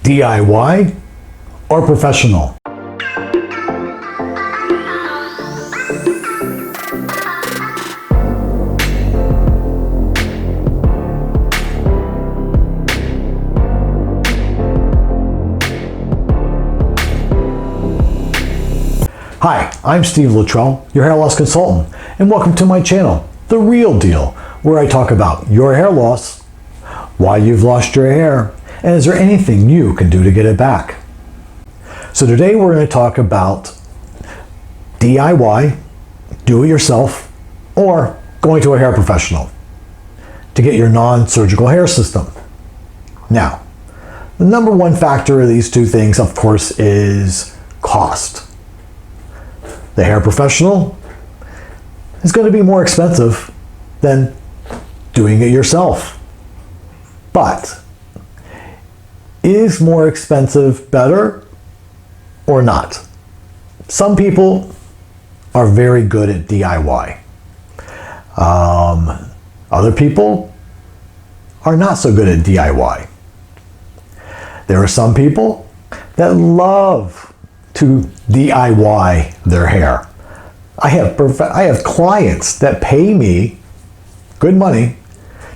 DIY or professional? Hi, I'm Steve Luttrell, your hair loss consultant, and welcome to my channel, The Real Deal, where I talk about your hair loss, why you've lost your hair, and is there anything you can do to get it back. So today we're going to talk about DIY, do it yourself, or going to a hair professional to get your non-surgical hair system. Now, the number one factor of these two things, of course, is cost. The hair professional is going to be more expensive than doing it yourself. But is more expensive better or not? Some people are very good at DIY. Other people are not so good at DIY. There are some people that love to DIY their hair. I have clients that pay me good money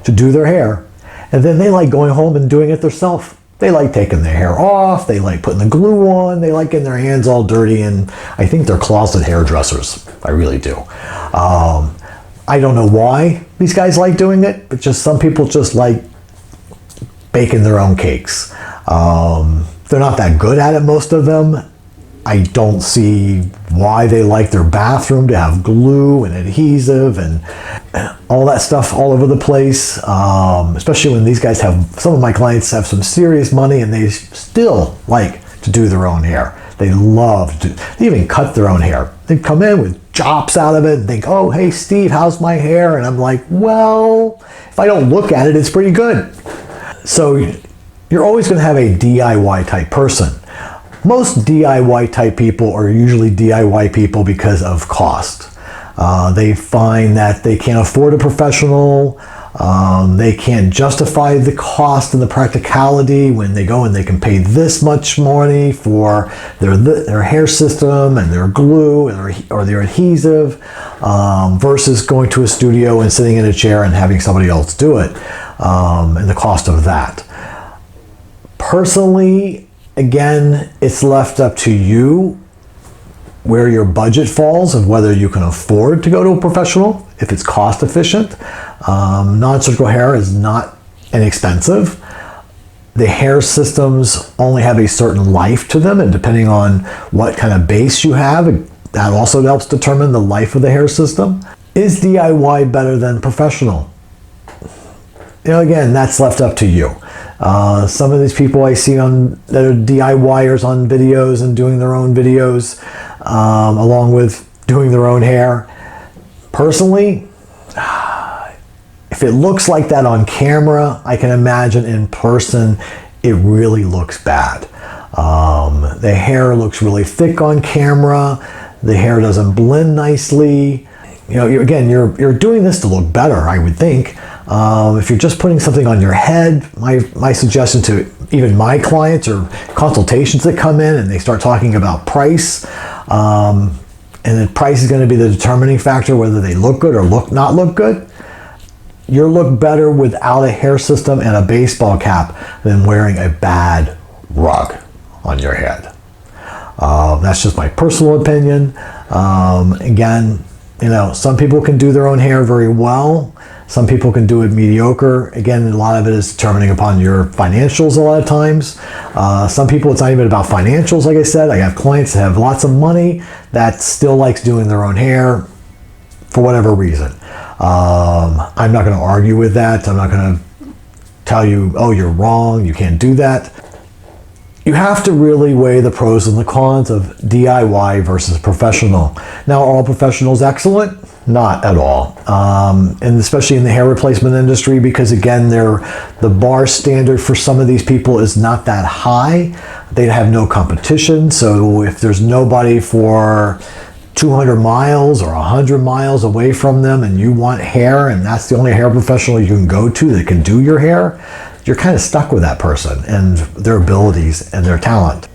to do their hair, and then they like going home and doing it themselves. They like taking their hair off, they like putting the glue on, they like getting their hands all dirty, and I think they're closet hairdressers. I really do. I don't know why these guys like doing it, but just some people just like baking their own cakes. They're not that good at it, most of them. I don't see why they like their bathroom to have glue and adhesive and all that stuff all over the place, especially when these guys have, some of my clients have some serious money and they still like to do their own hair. They love to, they even cut their own hair. They come in with chops out of it and think, oh, hey, Steve, how's my hair? And I'm like, well, if I don't look at it, it's pretty good. So you're always going to have a DIY type person. Most DIY type people are usually DIY people because of cost. They find that they can't afford a professional. They can't justify the cost and the practicality when they go and they can pay this much money for their hair system and their glue or their adhesive versus going to a studio and sitting in a chair and having somebody else do it, and the cost of that. Personally, again, it's left up to you where your budget falls and whether you can afford to go to a professional, if it's cost efficient. Non-surgical hair is not inexpensive. The hair systems only have a certain life to them, and depending on what kind of base you have, that also helps determine the life of the hair system. Is DIY better than professional? You know, again, that's left up to you. Some of these people I see that are DIYers on videos and doing their own videos, along with doing their own hair. Personally, if it looks like that on camera, I can imagine in person, it really looks bad. The hair looks really thick on camera. The hair doesn't blend nicely. You know, again, you're doing this to look better, I would think. If you're just putting something on your head, my suggestion to even my clients or consultations that come in and they start talking about price, and the price is going to be the determining factor whether they look good or not look good. You'll look better without a hair system and a baseball cap than wearing a bad rug on your head. That's just my personal opinion. Again, you know, some people can do their own hair very well. Some people can do it mediocre. Again, a lot of it is determining upon your financials a lot of times. Some people, it's not even about financials, like I said. I have clients that have lots of money that still likes doing their own hair for whatever reason. I'm not going to argue with that. I'm not going to tell you, oh, you're wrong, you can't do that. You have to really weigh the pros and the cons of DIY versus professional. Now, are all professionals excellent? Not at all. And especially in the hair replacement industry, because again, the bar standard for some of these people is not that high. They have no competition. So if there's nobody for 200 miles or 100 miles away from them and you want hair and that's the only hair professional you can go to that can do your hair, you're kind of stuck with that person and their abilities and their talent.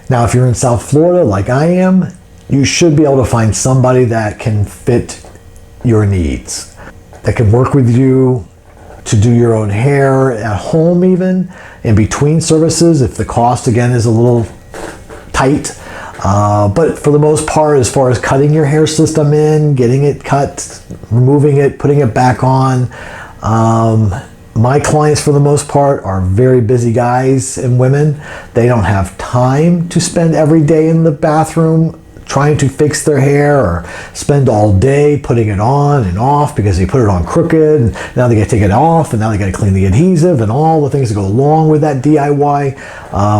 Now, if you're in South Florida like I am, you should be able to find somebody that can fit your needs, that can work with you to do your own hair at home, even in between services if the cost again is a little tight. But for the most part, as far as cutting your hair system in, getting it cut, removing it, putting it back on, my clients for the most part are very busy guys and women. They don't have time to spend every day in the bathroom trying to fix their hair, or spend all day putting it on and off because they put it on crooked, and now they got to take it off, and now they got to clean the adhesive and all the things that go along with that DIY.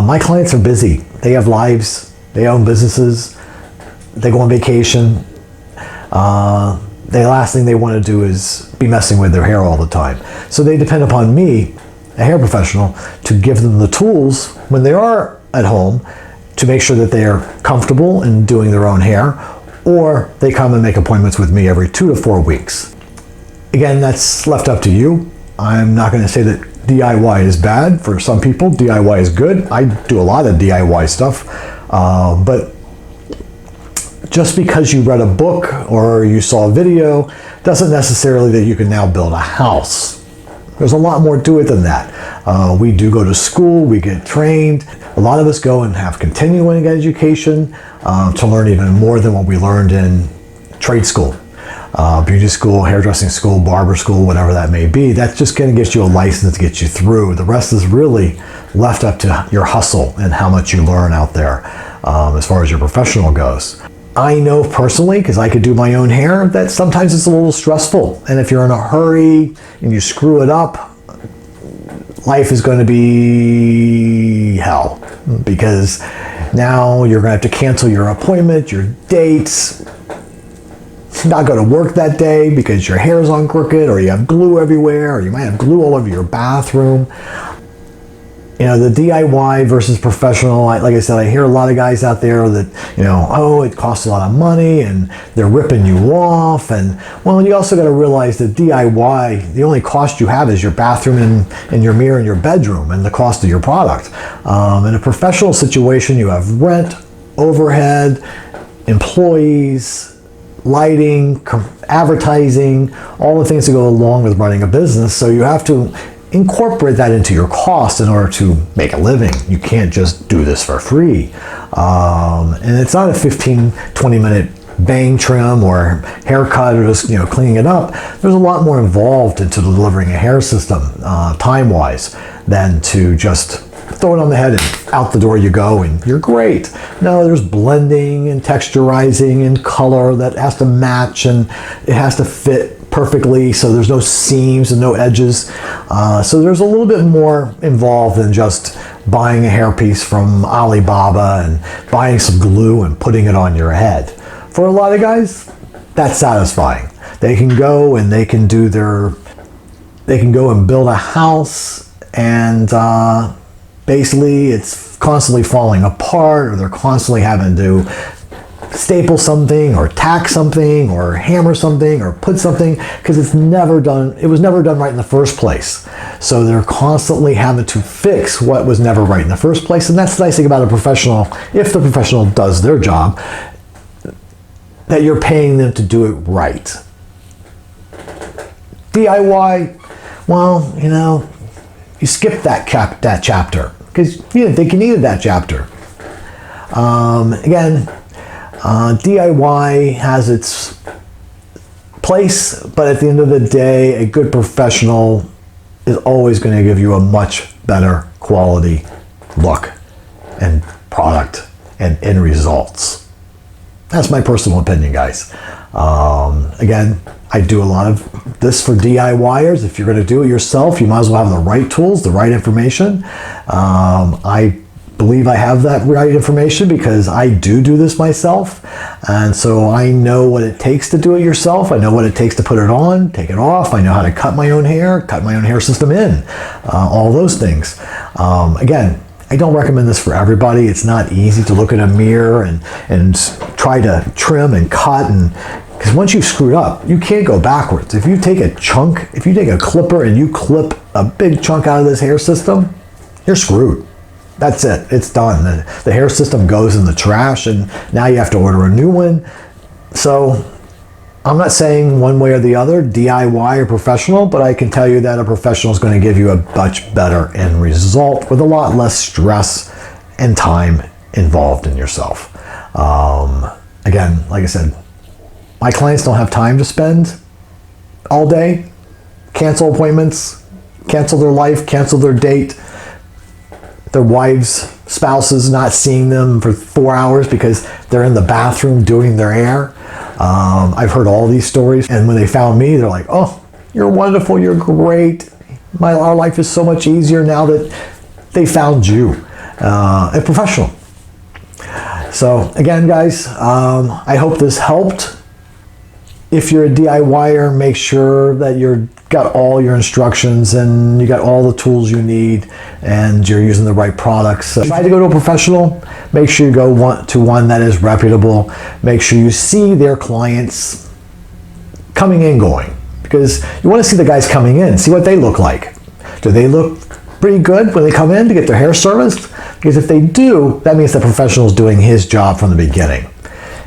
My clients are busy. They have lives. They own businesses. They go on vacation. The last thing they want to do is be messing with their hair all the time. So they depend upon me, a hair professional, to give them the tools when they are at home to make sure that they are comfortable in doing their own hair, or they come and make appointments with me every 2 to 4 weeks. Again, that's left up to you. I'm not going to say that DIY is bad. For some people, DIY is good. I do a lot of DIY stuff, but just because you read a book or you saw a video doesn't necessarily that you can now build a house. There's a lot more to it than that. We do go to school, we get trained. A lot of us go and have continuing education to learn even more than what we learned in trade school, beauty school, hairdressing school, barber school, whatever that may be. That's just going to get you a license to get you through. The rest is really left up to your hustle and how much you learn out there as far as your professional goes. I know personally, because I could do my own hair, that sometimes it's a little stressful. And if you're in a hurry and you screw it up, life is going to be hell, because now you're going to have to cancel your appointment, your dates, not go to work that day because your hair's on crooked, or you have glue everywhere, or you might have glue all over your bathroom. You know, the DIY versus professional, like I said, I hear a lot of guys out there that, you know, oh, it costs a lot of money and they're ripping you off. And, well, you also got to realize that DIY, the only cost you have is your bathroom and your mirror in your bedroom and the cost of your product. In a professional situation, you have rent, overhead, employees, lighting, advertising, all the things that go along with running a business. So you have to incorporate that into your cost in order to make a living. You can't just do this for free. And it's not a 15-20 minute bang trim or haircut or just, you know, cleaning it up. There's a lot more involved into delivering a hair system time-wise than to just throw it on the head and out the door you go and you're great. No, there's blending and texturizing and color that has to match, and it has to fit perfectly, so there's no seams and no edges. So there's a little bit more involved than just buying a hairpiece from Alibaba and buying some glue and putting it on your head. For a lot of guys, that's satisfying. They can go and they can go and build a house, and basically it's constantly falling apart, or they're constantly having to staple something or tack something or hammer something or put something because it was never done right in the first place. So they're constantly having to fix what was never right in the first place. And that's the nice thing about a professional, if the professional does their job, that you're paying them to do it right. DIY, well, you know, you skip that chapter because you didn't think you needed that chapter. Again, DIY has its place, but at the end of the day, a good professional is always going to give you a much better quality look and product and end results. That's my personal opinion, guys. Again, I do a lot of this for DIYers. If you're going to do it yourself, you might as well have the right tools, the right information. I believe I have that right information because I do this myself, and so I know what it takes to do it yourself. I know what it takes to put it on, take it off. I know how to cut my own hair system in, all those things. Again, I don't recommend this for everybody. It's not easy to look in a mirror and try to trim and cut and Because once you've screwed up, you can't go backwards. If you take a chunk, if you take a clipper and you clip a big chunk out of this hair system, you're screwed. That's it. It's done. The hair system goes in the trash, and now you have to order a new one. So I'm not saying one way or the other, DIY or professional, but I can tell you that a professional is going to give you a much better end result with a lot less stress and time involved in yourself. Again, like I said, my clients don't have time to spend all day, cancel appointments, cancel their life, cancel their date, their wives, spouses not seeing them for 4 hours because they're in the bathroom doing their hair. I've heard all these stories, and when they found me, they're like, oh, you're wonderful, you're great. Our life is so much easier now that they found you, a professional. So again, guys, I hope this helped. If you're a DIYer, make sure that you've got all your instructions and you got all the tools you need and you're using the right products. So try to go to a professional. Make sure you go to one that is reputable. Make sure you see their clients coming and going, because you want to see the guys coming in, see what they look like. Do they look pretty good when they come in to get their hair serviced? Because if they do, that means the professional is doing his job from the beginning.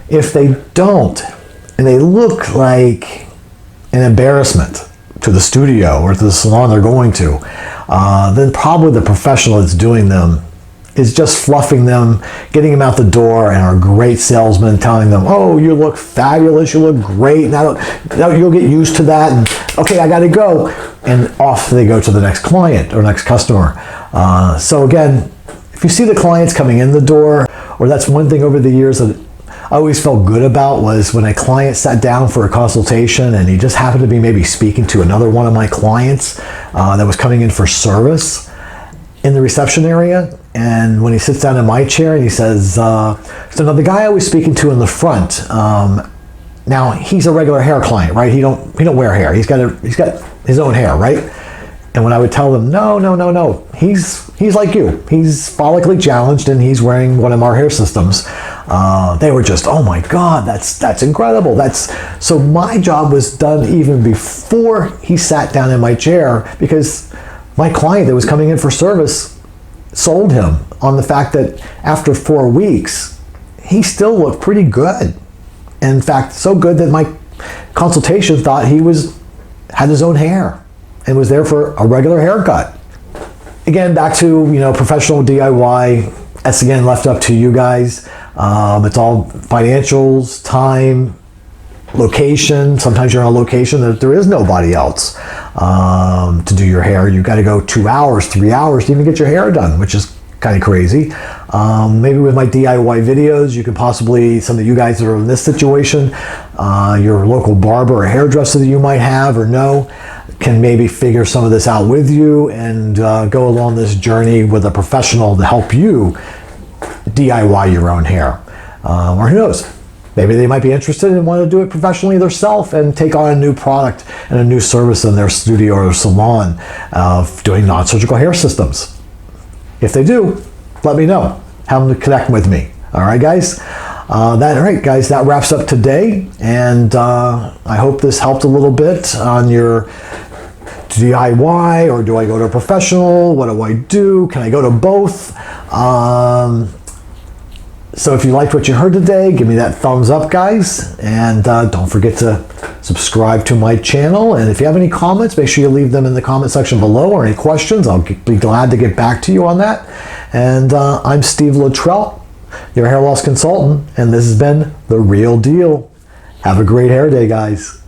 If they don't, and they look like an embarrassment to the studio or to the salon they're going to, then probably the professional that's doing them is just fluffing them, getting them out the door, and are a great salesman, telling them, oh, you look fabulous, you look great, now you'll get used to that, and okay, I gotta go, and off they go to the next client or next customer. So again, if you see the clients coming in the door, or that's one thing over the years that I always felt good about, was when a client sat down for a consultation and he just happened to be maybe speaking to another one of my clients that was coming in for service in the reception area. And when he sits down in my chair and he says, so now the guy I was speaking to in the front, now he's a regular hair client, right? He don't wear hair. He's got his own hair, right? And when I would tell them, no, he's like you. He's follically challenged and he's wearing one of our hair systems. They were just, oh my God, that's incredible. So my job was done even before he sat down in my chair, because my client that was coming in for service sold him on the fact that after 4 weeks, he still looked pretty good. In fact, so good that my consultation thought he had his own hair and was there for a regular haircut. Again, back to professional DIY. That's again left up to you guys. It's all financials, time, location. Sometimes you're on a location that there is nobody else to do your hair. You got to go 2 hours, 3 hours to even get your hair done, which is kind of crazy. Maybe with my DIY videos, you can possibly, some of you guys that are in this situation, your local barber or hairdresser that you might have or know, can maybe figure some of this out with you and go along this journey with a professional to help you DIY your own hair. Or who knows, maybe they might be interested and want to do it professionally themselves and take on a new product and a new service in their studio or salon of doing non-surgical hair systems. If they do, let me know. Have them connect with me. All right, guys? All right, guys, that wraps up today. And I hope this helped a little bit on your DIY, or do I go to a professional? What do I do? Can I go to both? So if you liked what you heard today, give me that thumbs up, guys. And don't forget to subscribe to my channel. And if you have any comments, make sure you leave them in the comment section below, or any questions. I'll be glad to get back to you on that. And I'm Steve Luttrell, your hair loss consultant, and this has been The Real Deal. Have a great hair day, guys.